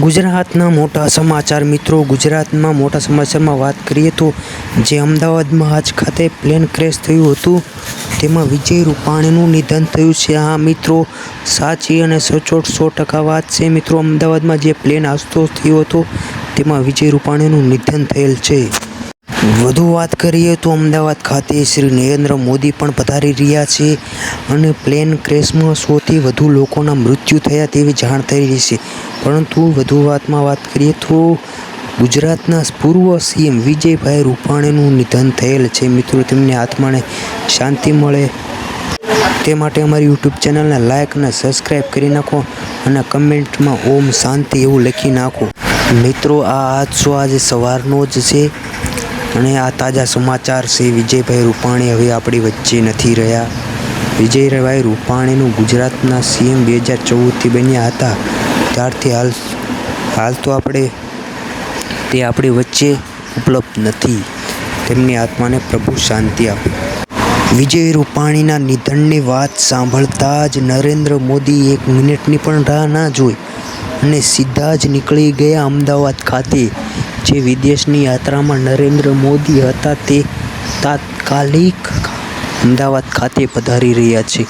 ગુજરાતના મોટા સમાચાર મિત્રો, ગુજરાતમાં મોટા સમાચારમાં વાત કરીએ તો જે અમદાવાદમાં આજ ખાતે પ્લેન ક્રેશ થયું હતું તેમાં વિજય રૂપાણીનું નિધન થયું છે. હા મિત્રો, સાચી અને સચોટ 100% વાત છે મિત્રો. અમદાવાદમાં જે પ્લેન હાદસો થયો હતો તેમાં વિજય રૂપાણીનું નિધન થયેલ છે. વધુ વાત કરીએ તો અમદાવાદ ખાતે શ્રી નરેન્દ્ર મોદી પણ પધારી રહ્યા છે અને પ્લેન ક્રેશમાં 100થી વધુ લોકોના મૃત્યુ થયા તેવી જાણ થઈ રહી છે. પરંતુ વધુ વાત કરીએ તો ગુજરાતના પૂર્વ સીએમ વિજયભાઈ રૂપાણીનું નિધન થયેલ છે મિત્રો. તેમની આત્માને શાંતિ મળે તે માટે અમારી યુટ્યુબ ચેનલને લાઇક અને સબસ્ક્રાઈબ કરી નાખો અને કમેન્ટમાં ઓમ શાંતિ એવું લખી નાખો મિત્રો. આ હાદસો આજે સવારનો જ છે અને આ તાજા સમાચાર છે. વિજયભાઈ રૂપાણી હવે આપણી વચ્ચે નથી રહ્યા. વિજયભાઈ રૂપાણીનું ગુજરાતના સીએમ 2014થી બન્યા હતા ત્યારથી હાલ તો તે આપણી વચ્ચે ઉપલબ્ધ નથી. તેમની આત્માને પ્રભુ શાંતિ આપે. વિજય રૂપાણીના નિધનની વાત સાંભળતા જ નરેન્દ્ર મોદી 1 મિનિટની પણ રાહ ના જોઈ અને સીધા જ નીકળી ગયા અમદાવાદ ખાતે. જે વિદેશની યાત્રામાં નરેન્દ્ર મોદી હતા તે તાત્કાલિક અમદાવાદ ખાતે પધારી રહ્યા છે.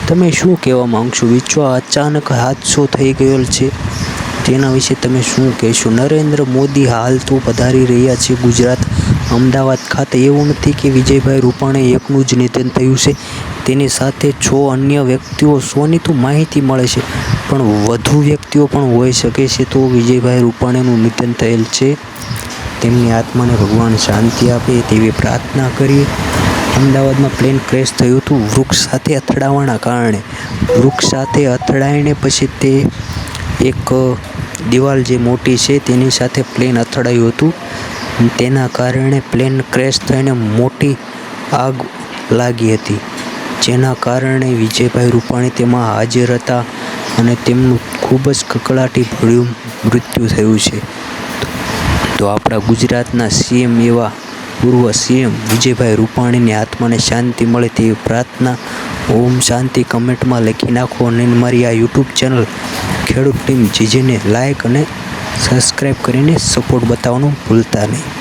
તમે શું કહેવા માંગશો? વિચો અચાનક હાદસો થઈ ગયો છે તેના વિશે તમે શું કહેશો? નરેન્દ્ર મોદી હાલ તો પધારી રહ્યા છે ગુજરાત અમદાવાદ ખાતે. એવું નથી કે વિજયભાઈ રૂપાણી એકનું જ નિધન થયું છે, તેની સાથે 6 અન્ય વ્યક્તિઓ 100ની તો માહિતી મળે છે પણ વધુ વ્યક્તિઓ પણ હોઈ શકે છે. તો વિજયભાઈ રૂપાણીનું નિધન થયેલ છે. તેમની આત્માને ભગવાન શાંતિ આપે તેવી પ્રાર્થના કરીએ. અમદાવાદમાં પ્લેન ક્રેશ થયું હતું વૃક્ષ સાથે અથડાવાના કારણે. વૃક્ષ સાથે અથડાઈને પછી તે એક દિવાલ જે મોટી છે તેની સાથે પ્લેન અથડાયું હતું. તેના કારણે પ્લેન ક્રેશ થઈને મોટી આગ લાગી હતી, જેના કારણે વિજયભાઈ રૂપાણી તેમાં હાજર હતા અને તેમનું ખૂબ જ કકળાટીભર્યું મૃત્યુ થયું છે. તો આપણા ગુજરાતના સીએમ એવા પૂર્વ સીએમ વિજયભાઈ રૂપાણીની આત્માને શાંતિ મળે તેવી પ્રાર્થના ઓમ શાંતિ કમેન્ટમાં લખી નાખો અને મારી આ યુટ્યુબ ચેનલ ખેડૂત ટીમ જીજીને લાઇક અને સબસ્ક્રાઈબ કરીને સપોર્ટ બતાવવાનું ભૂલતા નહીં.